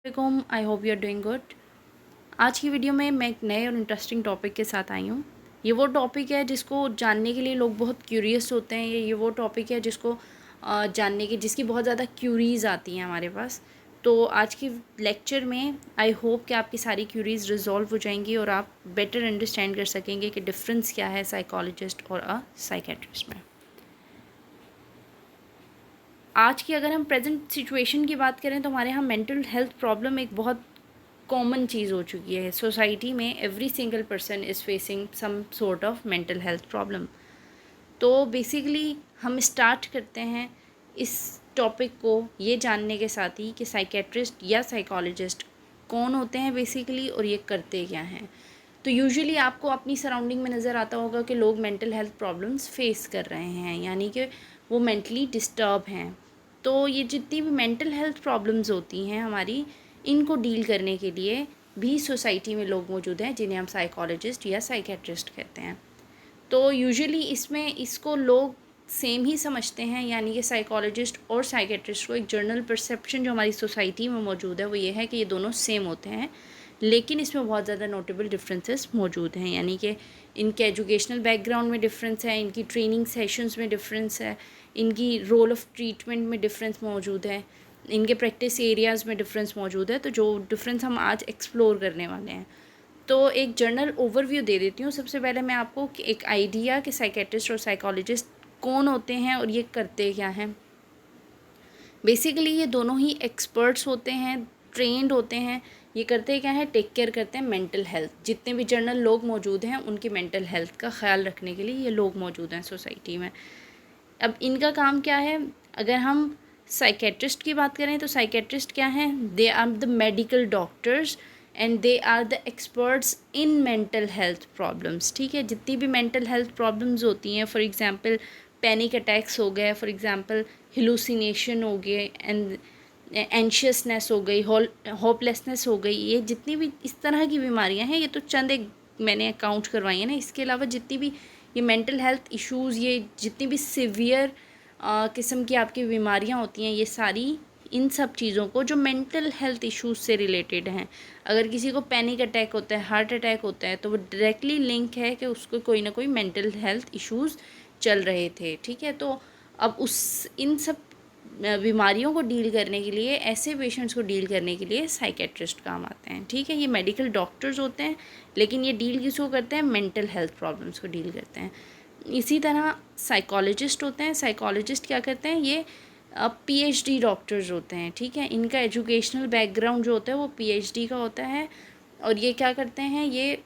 वालेकुम, I hope you are doing good. आज की वीडियो में मैं एक नए और इंटरेस्टिंग टॉपिक के साथ आई हूँ। ये वो टॉपिक है जिसको जानने के लिए लोग बहुत क्यूरियस होते हैं। ये वो टॉपिक है जिसको जानने की जिसकी बहुत ज़्यादा क्यूरीज़ आती हैं हमारे पास। तो आज की लेक्चर में आई होप कि आपकी सारी क्यूरीज़ रिजॉल्व हो जाएंगी और आप बेटर अंडरस्टैंड कर सकेंगे कि डिफरेंस क्या है साइकोलॉजिस्ट और अ साइकेट्रिस्ट में। आज की अगर हम प्रेजेंट सिचुएशन की बात करें तो हमारे यहाँ मेंटल हेल्थ प्रॉब्लम एक बहुत कॉमन चीज़ हो चुकी है सोसाइटी में। Every single person is facing some sort of mental health problem. तो बेसिकली हम स्टार्ट करते हैं इस टॉपिक को ये जानने के साथ ही कि साइकेट्रिस्ट या साइकोलॉजिस्ट कौन होते हैं बेसिकली और ये करते क्या हैं। तो यूजुअली आपको अपनी सराउंडिंग में नज़र आता होगा कि लोग मेंटल हेल्थ प्रॉब्लम्स फेस कर रहे हैं, यानी कि वो मेंटली डिस्टर्ब हैं। तो ये जितनी भी मेंटल हेल्थ प्रॉब्लम्स होती हैं हमारी, इनको डील करने के लिए भी सोसाइटी में लोग मौजूद हैं जिन्हें हम साइकोलॉजिस्ट या साइकेट्रिस्ट कहते हैं। तो यूजुअली इसमें इसको लोग सेम ही समझते हैं, यानी कि साइकोलॉजिस्ट और साइकेट्रिस्ट को एक जनरल परसेप्शन जो हमारी सोसाइटी में मौजूद है वो ये है कि ये दोनों सेम होते हैं। लेकिन इसमें बहुत ज़्यादा नोटेबल डिफरेंसेस मौजूद हैं, यानी कि इनके एजुकेशनल बैकग्राउंड में डिफरेंस है, इनकी ट्रेनिंग सेशंस में डिफरेंस है, इनकी रोल ऑफ ट्रीटमेंट में डिफरेंस मौजूद है, इनके प्रैक्टिस एरियाज़ में डिफरेंस मौजूद है। तो जो डिफरेंस हम आज एक्सप्लोर करने वाले हैं, तो एक जनरल ओवरव्यू दे देती हूँ। सबसे पहले मैं आपको एक आइडिया कि साइकेट्रिस्ट और साइकोलॉजिस्ट कौन होते हैं और ये करते क्या हैं। बेसिकली ये दोनों ही एक्सपर्ट्स होते हैं, ट्रेंड होते हैं। ये करते क्या है, टेक केयर करते हैं मेंटल हेल्थ। जितने भी जनरल लोग मौजूद हैं उनकी मेंटल हेल्थ का ख्याल रखने के लिए ये लोग मौजूद हैं सोसाइटी में। अब इनका काम क्या है, अगर हम साइकेट्रिस्ट की बात करें तो साइकेट्रिस्ट क्या हैं, they are the medical doctors and they are the experts in mental health problems. ठीक है, जितनी भी मेंटल हेल्थ प्रॉब्लम्स होती हैं, फॉर एग्जांपल पैनिक अटैक्स हो गए, फॉर एग्जांपल हिलुसिनेशन हो गए, एंड एंशियसनेस हो गई, होपलेसनेस हो गई, ये जितनी भी इस तरह की बीमारियां हैं, ये तो चंद एक मैंने काउंट करवाई है ना। इसके अलावा जितनी भी ये मेंटल हेल्थ इश्यूज़, ये जितनी भी सिवियर किस्म की आपकी बीमारियां होती हैं, ये सारी इन सब चीज़ों को जो मेंटल हेल्थ इश्यूज़ से रिलेटेड हैं, अगर किसी को पैनिक अटैक होता है, हार्ट अटैक होता है, तो वो डायरेक्टली लिंक है कि उसको कोई ना कोई मेंटल हेल्थ इश्यूज़ चल रहे थे। ठीक है, तो अब उस इन सब बीमारियों को डील करने के लिए, ऐसे पेशेंट्स को डील करने के लिए साइकेट्रिस्ट काम आते हैं। ठीक है, ये मेडिकल डॉक्टर्स होते हैं, लेकिन ये डील किसको करते हैं, मेंटल हेल्थ प्रॉब्लम्स को डील करते हैं। इसी तरह साइकोलॉजिस्ट होते हैं। साइकोलॉजिस्ट क्या करते हैं, ये पीएचडी डॉक्टर्स होते हैं। ठीक है, इनका एजुकेशनल बैकग्राउंड जो होता है वो पीएचडी का होता है, और ये क्या करते हैं, ये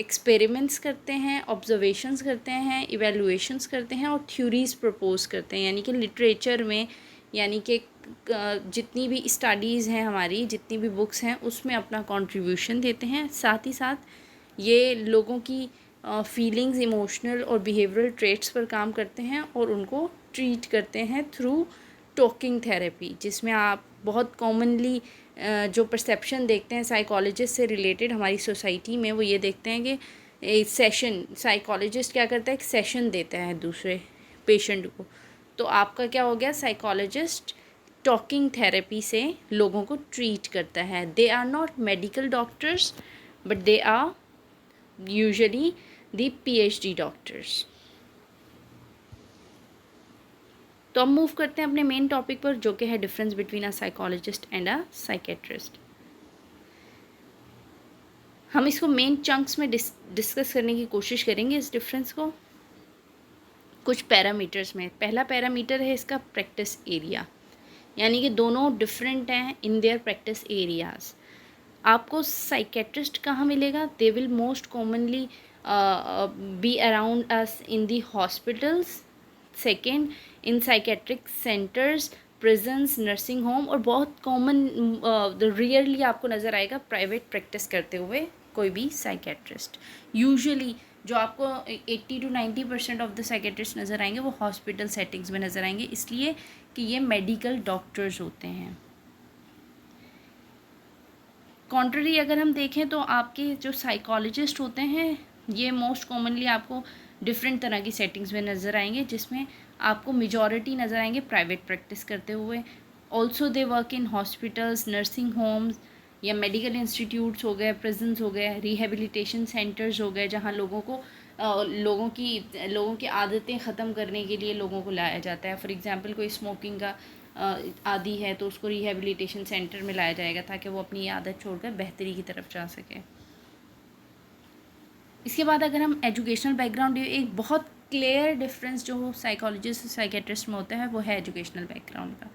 एक्सपेरिमेंट्स करते हैं, ऑब्जर्वेशंस करते हैं, इवेलुएशंस करते हैं और थ्योरीज़ प्रपोज करते हैं। यानी कि लिटरेचर में, यानी कि जितनी भी स्टडीज़ हैं हमारी, जितनी भी बुक्स हैं, उसमें अपना कंट्रीब्यूशन देते हैं। साथ ही साथ ये लोगों की फीलिंग्स, इमोशनल और बिहेवियरल ट्रेट्स पर काम करते हैं और उनको ट्रीट करते हैं थ्रू टॉकिंग थेरेपी, जिसमें आप बहुत कॉमनली जो परसेप्शन देखते हैं साइकोलॉजिस्ट से रिलेटेड हमारी सोसाइटी में, वो ये देखते हैं कि एक सेशन, साइकोलॉजिस्ट क्या करता है, एक सेशन देता है दूसरे पेशेंट को। तो आपका क्या हो गया, साइकोलॉजिस्ट टॉकिंग थेरेपी से लोगों को ट्रीट करता है। They are not medical doctors but they are usually the PhD doctors. तो अब मूव करते हैं अपने मेन टॉपिक पर, जो कि है difference between a psychologist and a psychiatrist. हम इसको मेन चंक्स में डिस्कस करने की कोशिश करेंगे इस डिफरेंस को कुछ पैरामीटर्स में। पहला पैरामीटर है इसका प्रैक्टिस एरिया, यानी कि दोनों डिफरेंट हैं इन देयर प्रैक्टिस एरियाज। आपको साइकेट्रिस्ट कहाँ मिलेगा, they will most commonly be around us in the hospitals, second in psychiatric centres, prisons, nursing home, और बहुत कॉमन रियरली आपको नज़र आएगा प्राइवेट प्रैक्टिस करते हुए कोई भी साइकेट्रिस्ट। यूजुअली जो आपको 80 to 90% ऑफ द साइकेट्रिस्ट नज़र आएंगे वो हॉस्पिटल सेटिंग्स में नज़र आएंगे, इसलिए कि ये मेडिकल डॉक्टर्स होते हैं। कॉन्ट्ररी अगर हम देखें तो आपके जो साइकोलॉजिस्ट होते हैं, ये मोस्ट कॉमनली आपको डिफरेंट तरह की सेटिंग्स में नज़र आएंगे, जिसमें आपको मेजॉरिटी नज़र आएंगे प्राइवेट प्रैक्टिस करते हुए। Also they work in hospitals, nursing homes या मेडिकल इंस्टीट्यूट्स हो गए, प्रिजन्स हो गए, रिहेबिलिटेशन सेंटर्स हो गए, जहाँ लोगों की आदतें ख़त्म करने के लिए लोगों को लाया जाता है। फॉर एग्ज़ाम्पल कोई स्मोकिंग का आदी है तो उसको रिहेबिलिटेशन सेंटर में लाया जाएगा ताकि वो अपनी आदत छोड़कर बेहतरी की तरफ जा सके। इसके बाद अगर हम एजुकेशनल बैकग्राउंड, एक बहुत क्लियर डिफरेंस जो साइकोलॉजिस्ट और साइकेट्रिस्ट में होता है वो है एजुकेशनल बैकग्राउंड का।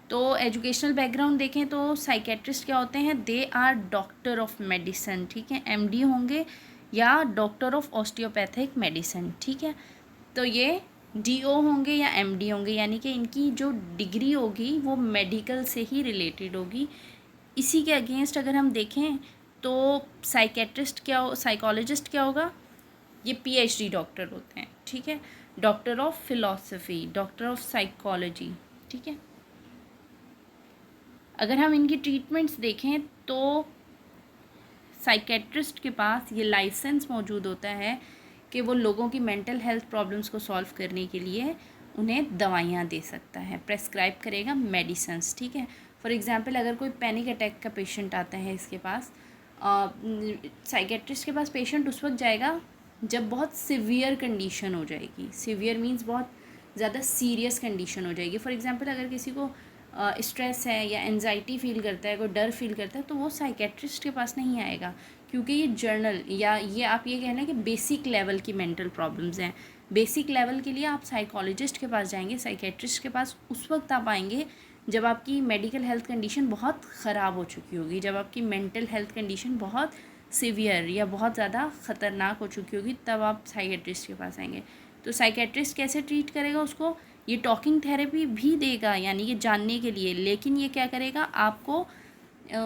तो एजुकेशनल बैकग्राउंड देखें तो साइकेट्रिस्ट क्या होते हैं, they are doctor of medicine, ठीक है, एमडी होंगे या डॉक्टर ऑफ ऑस्टियोपैथिक मेडिसिन, ठीक है। तो ये डीओ होंगे या एमडी होंगे, यानी कि इनकी जो डिग्री होगी वो मेडिकल से ही रिलेटेड होगी। इसी के अगेंस्ट अगर हम देखें तो साइकोलॉजिस्ट क्या होगा, ये पीएचडी डॉक्टर होते हैं, ठीक है, doctor of philosophy, doctor of psychology, ठीक है। अगर हम इनकी ट्रीटमेंट्स देखें तो साइकेट्रिस्ट के पास ये लाइसेंस मौजूद होता है कि वो लोगों की मेंटल हेल्थ प्रॉब्लम्स को सॉल्व करने के लिए उन्हें दवाइयाँ दे सकता है, प्रेस्क्राइब करेगा मेडिसिन्स, ठीक है। फॉर एग्ज़ाम्पल अगर कोई पैनिक अटैक का पेशेंट आता है इसके पास, साइकेट्रिस्ट के पास पेशेंट उस वक्त जाएगा जब बहुत सिवियर कंडीशन हो जाएगी। सिवियर मींस बहुत ज़्यादा सीरियस कंडीशन हो जाएगी। फॉर एग्ज़ाम्पल अगर किसी को स्ट्रेस है या एंजाइटी फील करता है, कोई डर फील करता है, तो वो साइकेट्रिस्ट के पास नहीं आएगा, क्योंकि ये जर्नल या ये आप ये कहना कि बेसिक लेवल की मेंटल प्रॉब्लम्स हैं। बेसिक लेवल के लिए आप साइकोलॉजिस्ट के पास जाएंगे, साइकेट्रिस्ट के पास उस वक्त आप आएंगे जब आपकी मेडिकल हेल्थ कंडीशन बहुत ख़राब हो चुकी होगी, जब आपकी मेंटल हेल्थ कंडीशन बहुत सीवियर या बहुत ज़्यादा ख़तरनाक हो चुकी होगी, तब आप साइकेट्रिस्ट के पास आएंगे। तो साइकेट्रिस्ट कैसे ट्रीट करेगा उसको, ये टॉकिंग थेरेपी भी देगा, यानी ये जानने के लिए, लेकिन ये क्या करेगा, आपको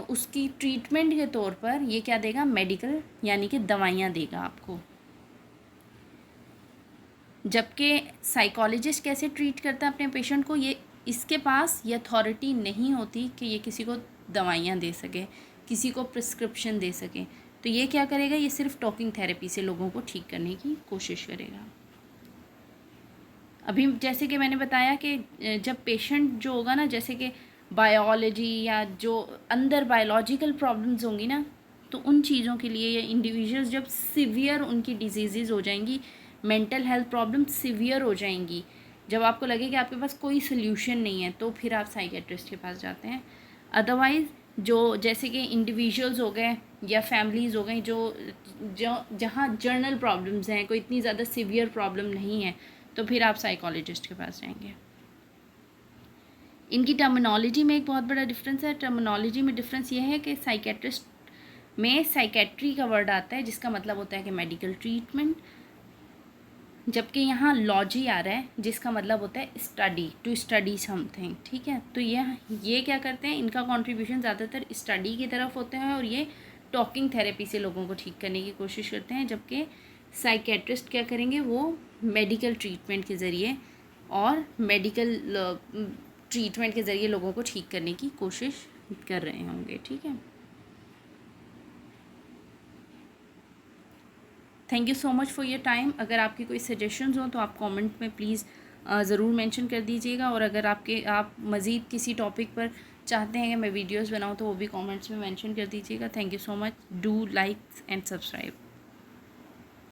उसकी ट्रीटमेंट के तौर पर ये क्या देगा, मेडिकल यानी कि दवाइयाँ देगा आपको। जबकि साइकोलॉजिस्ट कैसे ट्रीट करता है अपने पेशेंट को, ये इसके पास ये अथॉरिटी नहीं होती कि ये किसी को दवाइयाँ दे सके, किसी को प्रिस्क्रिप्शन दे सके। तो ये क्या करेगा, ये सिर्फ टॉकिंग थेरेपी से लोगों को ठीक करने की कोशिश करेगा। अभी जैसे कि मैंने बताया कि जब पेशेंट जो होगा ना, जैसे कि बायोलॉजी या जो अंदर बायोलॉजिकल प्रॉब्लम्स होंगी ना, तो उन चीज़ों के लिए ये इंडिविजुअल्स जब सिवियर उनकी डिजीज़ हो जाएंगी, मेंटल हेल्थ प्रॉब्लम सिवियर हो जाएंगी, जब आपको लगे कि आपके पास कोई सोल्यूशन नहीं है, तो फिर आप साइकेट्रिस्ट के पास जाते हैं। अदरवाइज़ जो जैसे कि इंडिविजुअल्स हो गए या फैमिलीज़ हो गई जो जहाँ जर्नल प्रॉब्लम्स हैं, कोई इतनी ज़्यादा सिवियर प्रॉब्लम नहीं है, तो फिर आप साइकोलॉजिस्ट के पास जाएंगे। इनकी टर्मिनोलॉजी में एक बहुत बड़ा डिफरेंस है। टर्मिनोलॉजी में डिफरेंस ये है कि साइकेट्रिस्ट में साइकेट्री का वर्ड आता है, जिसका मतलब होता है कि मेडिकल ट्रीटमेंट, जबकि यहाँ लॉजी आ रहा है जिसका मतलब होता है स्टडी, टू स्टडी समथिंग, ठीक है। तो ये क्या करते हैं, इनका कंट्रीब्यूशन ज़्यादातर स्टडी की तरफ होते हैं और ये टॉकिंग थेरेपी से लोगों को ठीक करने की कोशिश करते हैं, जबकि साइकेट्रिस्ट क्या करेंगे, वो मेडिकल ट्रीटमेंट के ज़रिए और मेडिकल ट्रीटमेंट के ज़रिए लोगों को ठीक करने की कोशिश कर रहे होंगे, ठीक है। Thank you so much for your time. अगर आपकी कोई सजेशंस हो तो आप कमेंट में प्लीज़ ज़रूर मेंशन कर दीजिएगा, और अगर आप मज़ीद किसी टॉपिक पर चाहते हैं कि मैं वीडियोस बनाऊं तो वो भी कमेंट्स में मेंशन कर दीजिएगा। Thank you so much. Do like and subscribe.